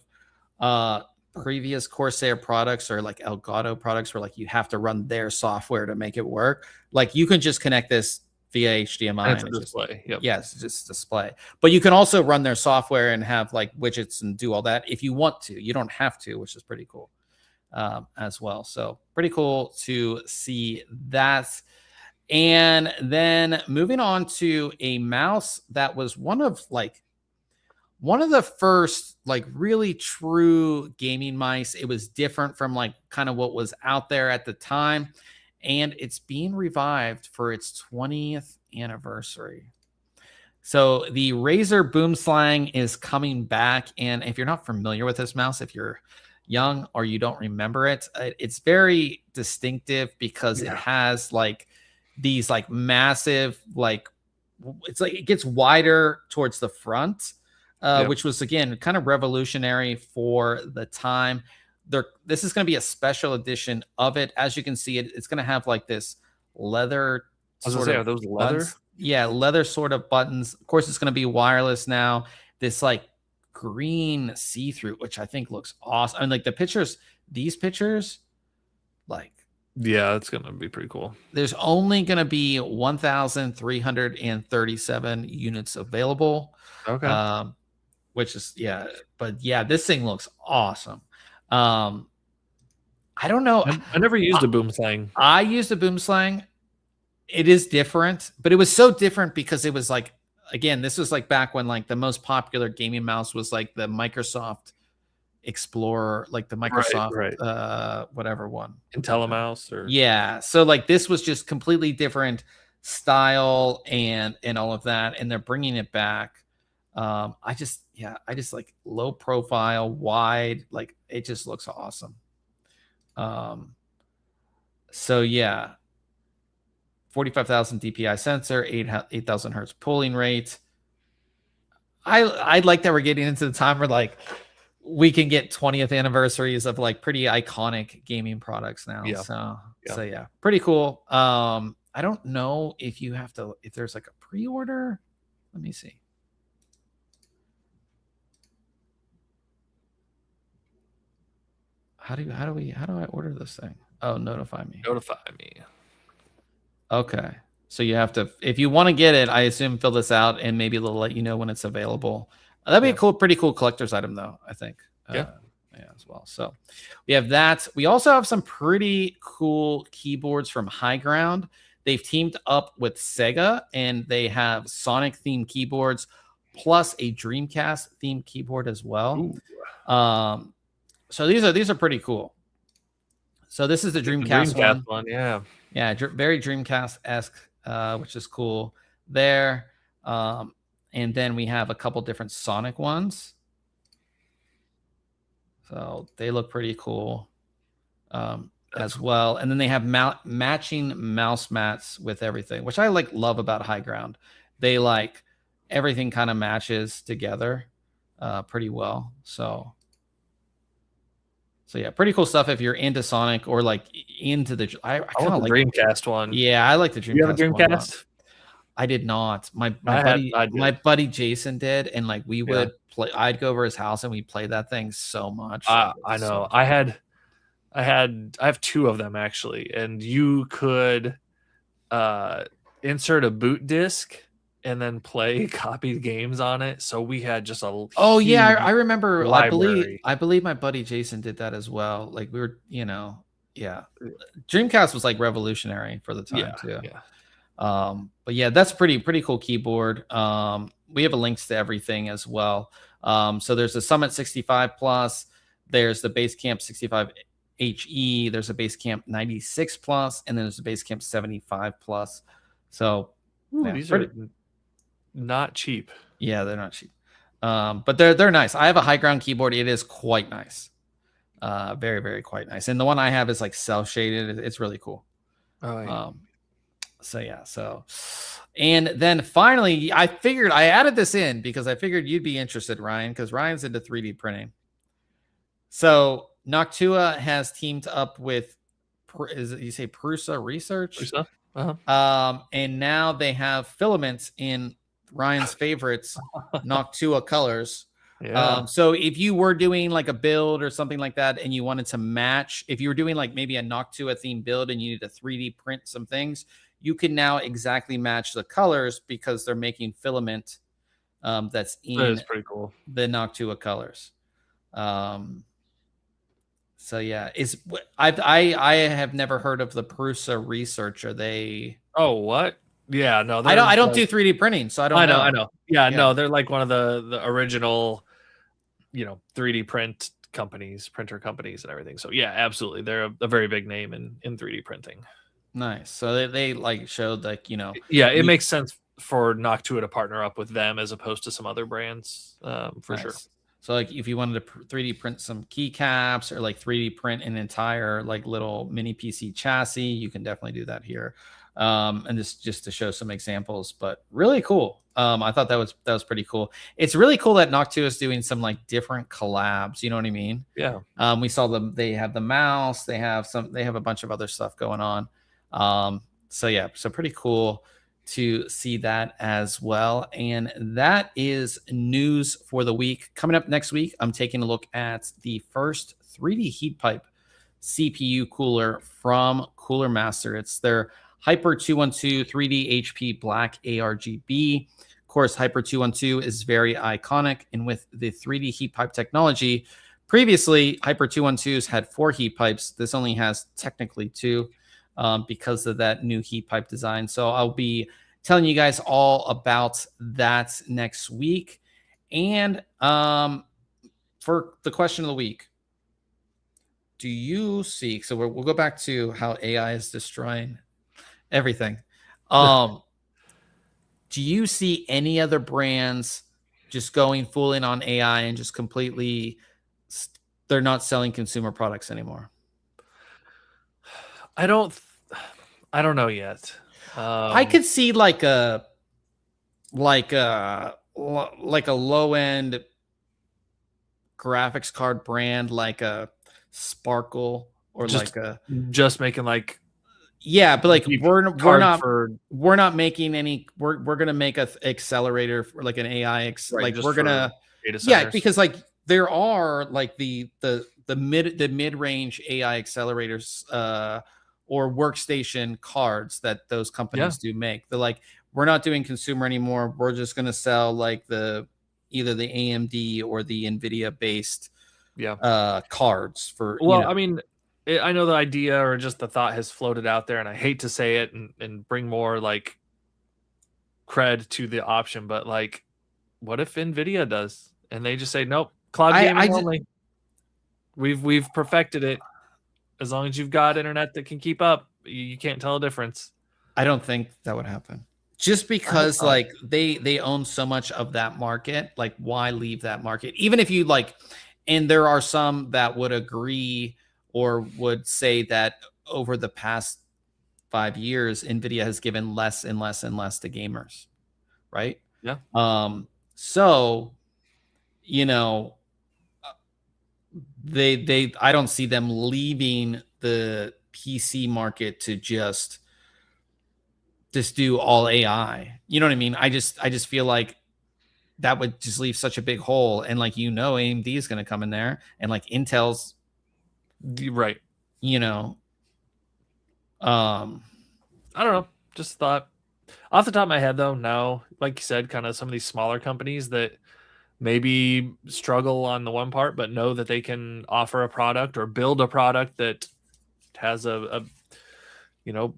previous Corsair products or like Elgato products where like you have to run their software to make it work. Like you can just connect this via HDMI and display. Yep. Yes, just display. But you can also run their software and have like widgets and do all that if you want to. You don't have to, which is pretty cool as well. So pretty cool to see that. And then moving on to a mouse that was one of the first like really true gaming mice. It was different from like kind of what was out there at the time. And it's being revived for its 20th anniversary. So the Razer Boomslang is coming back. And if you're not familiar with this mouse, if you're young or you don't remember it, it's very distinctive because it has like these like massive, like it's like it gets wider towards the front, which was again kind of revolutionary for the time. This is going to be a special edition of it. As you can see, it's going to have like this leather. Are those leather? Buttons. Yeah, leather sort of buttons. Of course, it's going to be wireless now. This like green see-through, which I think looks awesome. I mean, like these pictures, like yeah, it's going to be pretty cool. There's only going to be 1,337 units available. Okay. Which is but yeah, this thing looks awesome. I don't know. I never used a Boomslang. I used a Boomslang. It is different, but it was so different because it was like, again, this was like back when like the most popular gaming mouse was like the Microsoft Explorer, like the Microsoft whatever one. IntelliMouse or yeah. So like this was just completely different style and all of that, and they're bringing it back. I just like low profile, wide, like it just looks awesome. So yeah, 45,000 DPI sensor, 8,000 hertz pulling rate. I like that we're getting into the time where like we can get 20th anniversaries of like pretty iconic gaming products now. Yeah. So yeah, pretty cool. I don't know if you have to, if there's like a pre-order. Let me see. How do I order this thing? Oh, notify me. Notify me. Okay. So you have to, if you want to get it, I assume fill this out and maybe they'll let you know when it's available. That'd be a cool, pretty cool collector's item though, I think. Yeah, as well. So we have that. We also have some pretty cool keyboards from High Ground. They've teamed up with Sega and they have Sonic themed keyboards plus a Dreamcast themed keyboard as well. So these are pretty cool. So this is the Dreamcast one. Yeah, very Dreamcast-esque, which is cool there. And then we have a couple different Sonic ones. So they look pretty cool as well. And then they have matching mouse mats with everything, which I love about High Ground. They everything kind of matches together pretty well. So yeah, pretty cool stuff if you're into Sonic or into the. I kind of like the Dreamcast one. Yeah, I like the Dreamcast. You have a Dreamcast? I did not. My buddy Jason did, and we would play. I'd go over his house and we played that thing so much. I know. So I have two of them actually, and you could insert a boot disc and then play copied games on it. So we had just a I remember library. I believe my buddy Jason did that as well. We were, Dreamcast was revolutionary for the time too. Yeah. But yeah, that's pretty cool keyboard. We have links to everything as well. So there's the Summit 65 Plus, there's the Basecamp 65 HE, there's a Basecamp 96 Plus, and then there's a Basecamp 75 Plus. So these are not cheap. Yeah, they're not cheap. But they're nice. I have a High Ground keyboard. It is quite nice. Very, very quite nice. And the one I have is cell shaded. It's really cool. Oh, yeah. So yeah, and then finally I figured I added this in because I figured you'd be interested, Ryan, because Ryan's into 3D printing. So Noctua has teamed up with Prusa Research? Prusa? Uh-huh. And now they have filaments in Ryan's favorites, Noctua colors. Yeah. So if you were doing a build or something like that and you wanted to match, if you were doing maybe a Noctua themed build and you need to 3D print some things, you can now exactly match the colors because they're making filament that's in that is pretty cool. The Noctua colors. So yeah, I have never heard of the Prusa Research. Are they? Oh, what? Yeah, no, I don't do 3D printing, so I don't know. I know. Yeah, no, they're one of the original, 3D printer companies and everything. So yeah, absolutely, they're a very big name in 3D printing. Nice. So they showed yeah, it makes sense for Noctua to partner up with them as opposed to some other brands, for sure. So if you wanted to 3D print some keycaps or 3D print an entire little mini PC chassis, you can definitely do that here. And just to show some examples, but really cool. I thought that was pretty cool. It's really cool that Noctua is doing some different collabs. You know what I mean? Yeah. We saw them. They have the mouse. They have a bunch of other stuff going on. So yeah, so pretty cool to see that as well. And that is news for the week. Coming up next week, I'm taking a look at the first 3D heat pipe CPU cooler from Cooler Master. It's their Hyper 212 3D HP Black ARGB. Of course, Hyper 212 is very iconic, and with the 3D heat pipe technology, previously Hyper 212s had 4 heat pipes. This only has technically 2 because of that new heat pipe design. So I'll be telling you guys all about that next week. And for the question of the week, do you see? So we'll go back to how AI is destroying everything. Do you see any other brands just going full in on AI and just completely they're not selling consumer products anymore? I don't know yet. I could see like a low end graphics card brand like a Sparkle or just like a making like but like cheap we're not for making any we're gonna make a accelerator for like an right, like just we're for gonna data centers. because like there are like the mid-range AI accelerators or workstation cards that those companies do make. They're like, we're not doing consumer anymore. We're just gonna sell like either the AMD or the NVIDIA based cards for Well, I mean, I know the idea or just the thought has floated out there, and I hate to say it and bring more like cred to the option, but like, what if NVIDIA does and they just say nope, cloud gaming only? We've perfected it. As long as you've got internet that can keep up, you can't tell a difference. I don't think that would happen. Just because like they own so much of that market, like why leave that market? Even if you like, and there are some that would agree or would say that over the past 5 years, NVIDIA has given less and less and less to gamers, right? Yeah. So, you know, I don't see them leaving the PC market to just do all AI. You know what I mean? I just feel like that would just leave such a big hole. And like, AMD is going to come in there and like Intel's right. I don't know. Just thought off the top of my head though, no, like you said, kind of some of these smaller companies that maybe struggle on the one part, but know that they can offer a product or build a product that has a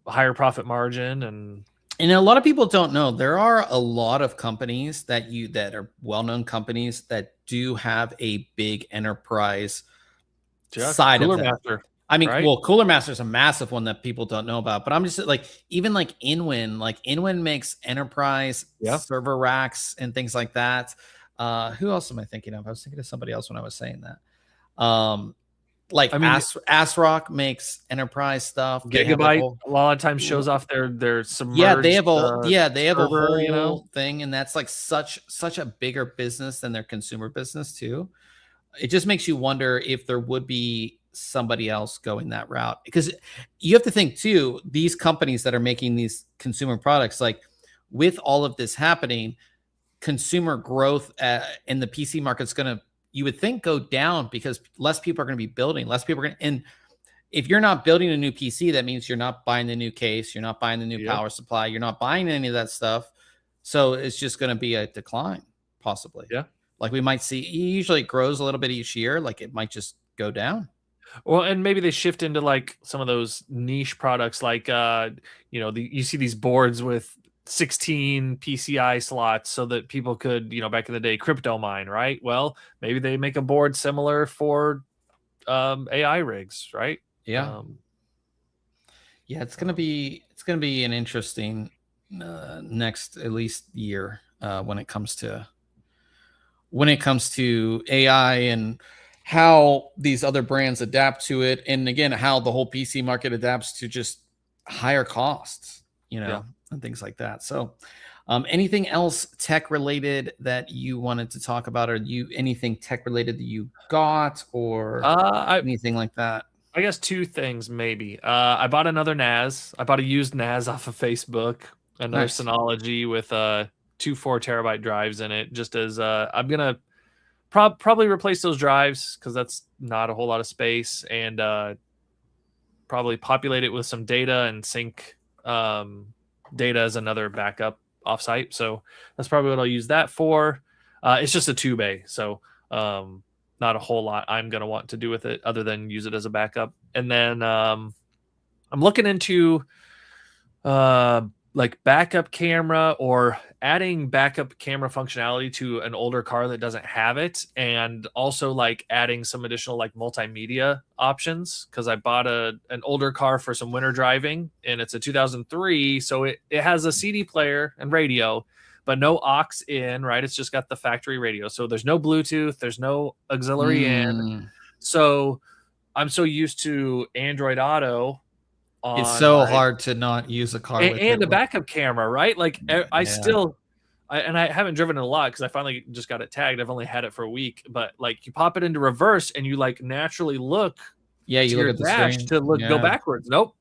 higher profit margin. And a lot of people don't know there are a lot of companies that are well-known companies that do have a big enterprise side of that. Master, I mean, right? well, Cooler Master is a massive one that people don't know about, but I'm just like, even like Inwin makes enterprise server racks and things like that. Who else am I thinking of? I was thinking of somebody else when I was saying that. Like I mean, ASRock makes enterprise stuff. Gigabyte a lot of times shows off their submerged. Yeah, they have a whole thing, and that's like such a bigger business than their consumer business too. It just makes you wonder if there would be somebody else going that route, because you have to think too, these companies that are making these consumer products, like with all of this happening, consumer growth in the PC market's going to, you would think, go down because less people are going to be building, less people are going to, and if you're not building a new PC, that means you're not buying the new case, you're not buying the new power supply, you're not buying any of that stuff. So it's just going to be a decline, possibly. Yeah. Like we might see, usually it grows a little bit each year. Like it might just go down. Well, and maybe they shift into like some of those niche products, like you see these boards with 16 PCI slots so that people could, back in the day, crypto mine, right? Well, maybe they make a board similar for AI rigs, right? Yeah. It's gonna be an interesting next at least year when it comes to AI and how these other brands adapt to it, and again how the whole PC market adapts to just higher costs, and things like that. So anything else tech related that you wanted to talk about, or anything tech related that you got, or anything like that? I guess two things maybe. I bought another NAS. I bought a used NAS off of Facebook, another Synology with 2 4 terabyte drives in it, just as I'm gonna probably replace those drives because that's not a whole lot of space, and probably populate it with some data and sync data as another backup offsite. So that's probably what I'll use that for. It's just a 2-bay, so not a whole lot I'm going to want to do with it other than use it as a backup. And then I'm looking into like backup camera or adding backup camera functionality to an older car that doesn't have it, and also like adding some additional like multimedia options, because I bought an older car for some winter driving, and it's a 2003, so it has a CD player and radio, but no aux in, right? It's just got the factory radio, so there's no Bluetooth, there's no auxiliary in. So I'm so used to Android Auto. It's so hard to not use a car with and a backup camera, right? Like I haven't driven it a lot because I finally just got it tagged. I've only had it for a week, but like you pop it into reverse and you like naturally look. Yeah, you look at the dash to go backwards. Nope.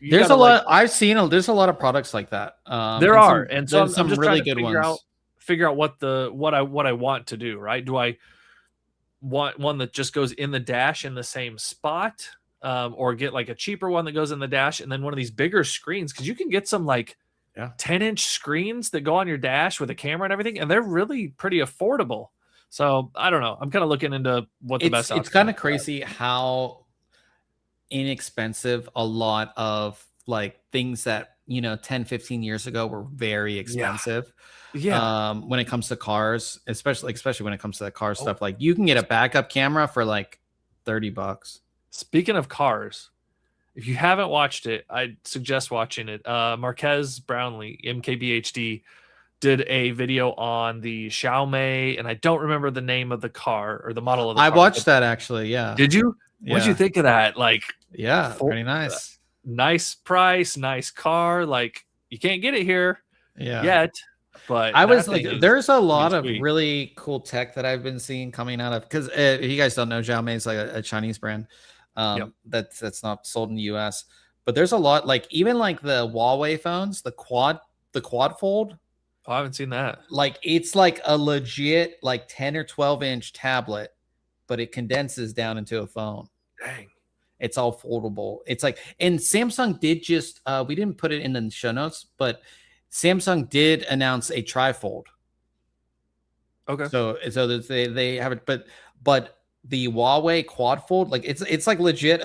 There's a lot. I've seen. There's a lot of products like that. There are, and so some I'm just really trying to good ones. Figure out what I want to do. Right? Do I want one that just goes in the dash in the same spot? Or get like a cheaper one that goes in the dash, and then one of these bigger screens, because you can get some like 10-inch screens that go on your dash with a camera and everything, and they're really pretty affordable. So I don't know. I'm kind of looking into what the best. It's kind of crazy how inexpensive a lot of like things that 10, 15 years ago were very expensive. Yeah. When it comes to cars, especially when it comes to the car stuff, like you can get a backup camera for like $30. Speaking of cars, if you haven't watched it, I suggest watching it. Marquez Brownlee, MKBHD, did a video on the Xiaomi, and I don't remember the name of the car or the model of the car. I watched that actually, yeah. Did you? Yeah. What'd you think of that? Like, pretty nice. Nice price, nice car. Like, you can't get it here yet. But I was like, there's a lot of really cool tech that I've been seeing coming out of, because if you guys don't know, Xiaomi is like a Chinese brand. That's not sold in the US, but there's a lot, like even like the Huawei phones, the quad fold. I haven't seen that. Like it's like a legit like 10 or 12-inch tablet, but it condenses down into a phone. Dang. It's all foldable. It's like, and Samsung did just we didn't put it in the show notes, but Samsung did announce a trifold. Okay. So they have it, but the Huawei quad fold, like it's like legit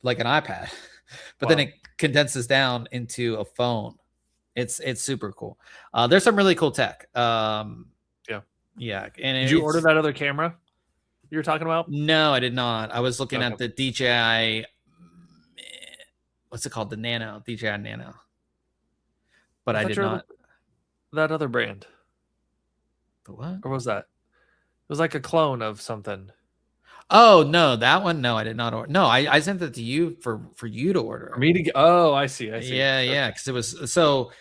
like an iPad, but then it condenses down into a phone. It's super cool. There's some really cool tech. And did you order that other camera you were talking about? No, I did not. I was looking at the DJI. What's it called? The Nano, DJI Nano. But I did not. That other brand. The what? Or was that? It was like a clone of something. Oh no, that one. No, I did not order. No, I sent it to you for you to order. For me to get. Oh, I see. Yeah, because it was so.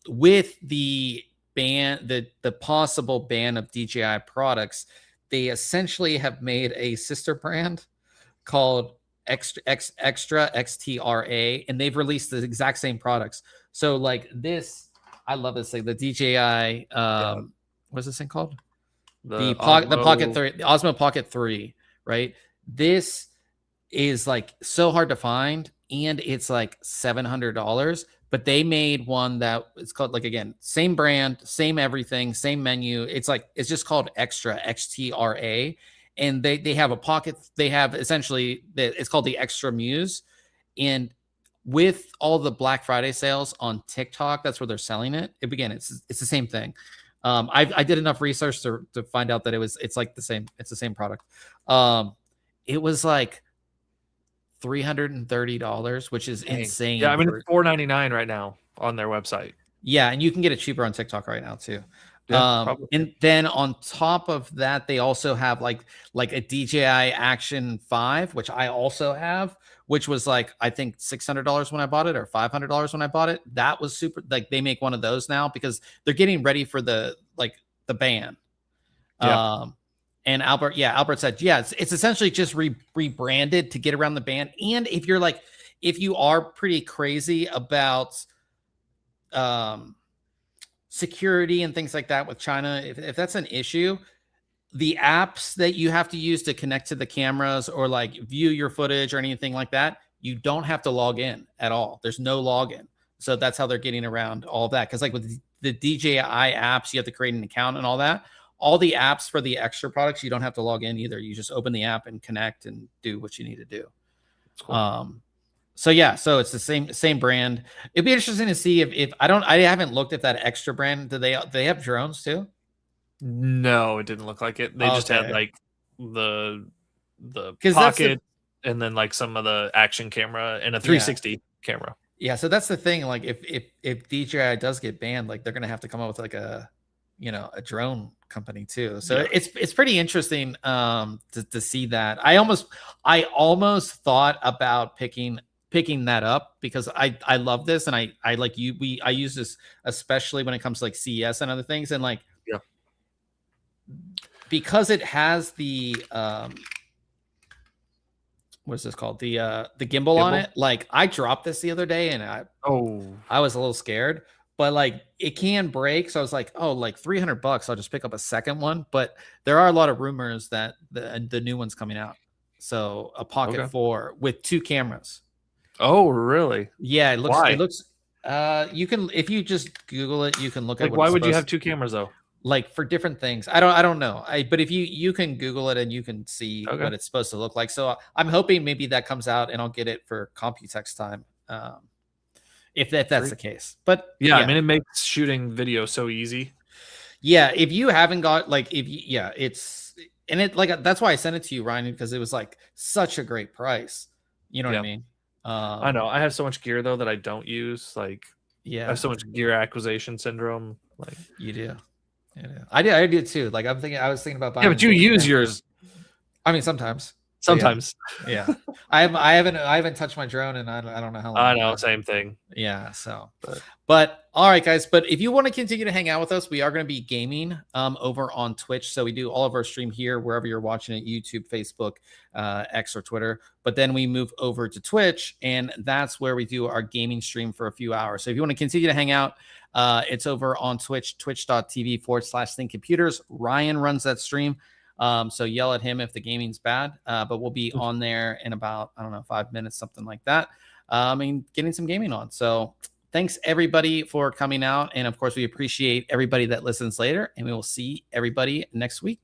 With the ban, the possible ban of DJI products, they essentially have made a sister brand called Extra XTRA, and they've released the exact same products. So like this, I love this thing. The DJI, what's this thing called? The Pocket 3, the Osmo Pocket 3, right? This is like so hard to find, and it's like $700. But they made one that it's called, like, again, same brand, same everything, same menu. It's just called Extra XTRA, and they have a pocket. They have essentially it's called the Extra Muse, and with all the Black Friday sales on TikTok, that's where they're selling it. It's the same thing. I did enough research to find out that it's like the same. It's the same product. It was like $330, which is insane. Yeah, I mean, it's $499 right now on their website. Yeah, and you can get it cheaper on TikTok right now too. And then on top of that, they also have like a DJI Action 5, which I also have, which was like, I think $600 when I bought it, or $500 when I bought it. That was super. Like, they make one of those now because they're getting ready for the ban. Yeah. And Albert said, it's essentially just rebranded to get around the ban. And if you are pretty crazy about security and things like that with China, if that's an issue, the apps that you have to use to connect to the cameras or like view your footage or anything like that, you don't have to log in at all. There's no login. So that's how they're getting around all of that. Because like with the DJI apps, you have to create an account and all that. All the apps for the extra products, you don't have to log in either. You just open the app and connect and do what you need to do. Cool. So yeah, so it's the same brand. It'd be interesting to see if I haven't looked at that extra brand. Do they have drones too? No, it didn't look like it. They just had Okay. like the Because that's the pocket and then like some of the action camera and a yeah 360 camera. yeah. So that's the thing. Like if DJI does get banned, like they're gonna have to come up with like a a drone company too. So Yeah. it's pretty interesting to see that. I almost thought about picking that up because I love this and I like I use this especially when it comes to like CES and other things, and like Yeah. because it has the what's this called, the gimbal on it. Like I dropped this the other day and I was a little scared, but like it can break, so I was like, oh, like $300, I'll just pick up a second one. But there are a lot of rumors that the new one's coming out, so a Pocket 4 with 2 cameras. Oh, really? Yeah, it looks Why? you can, if you just Google it, you can look at Like, why would you have 2 cameras though? like for different things. I don't know. But if you can Google it and you can see what it's supposed to look like. So I'm hoping maybe that comes out and I'll get it for Computex time. If that's the case. But yeah, I mean, it makes shooting video so easy. Yeah, if you haven't got like it's, and it like that's why I sent it to you, Ryan, because it was like such a great price. You know what I mean? I know. I have so much gear though that I don't use. Like, I have so much gear acquisition syndrome. Like, you do. I did too. Like I was thinking about buying. Yeah, but you use yours. I mean, sometimes. Yeah. I haven't touched my drone and I don't know how long. I know, same thing. Yeah. So, but all right, guys. But if you want to continue to hang out with us, we are going to be gaming over on Twitch. So we do all of our stream here wherever you're watching it: YouTube, Facebook, X, or Twitter. But then we move over to Twitch, and that's where we do our gaming stream for a few hours. So if you want to continue to hang out, it's over on Twitch, twitch.tv/ThinkComputers. Ryan runs that stream. So yell at him if the gaming's bad, but we'll be on there in about, I don't know, 5 minutes, something like that. And getting some gaming on. So thanks everybody for coming out. And of course, we appreciate everybody that listens later, and we will see everybody next week.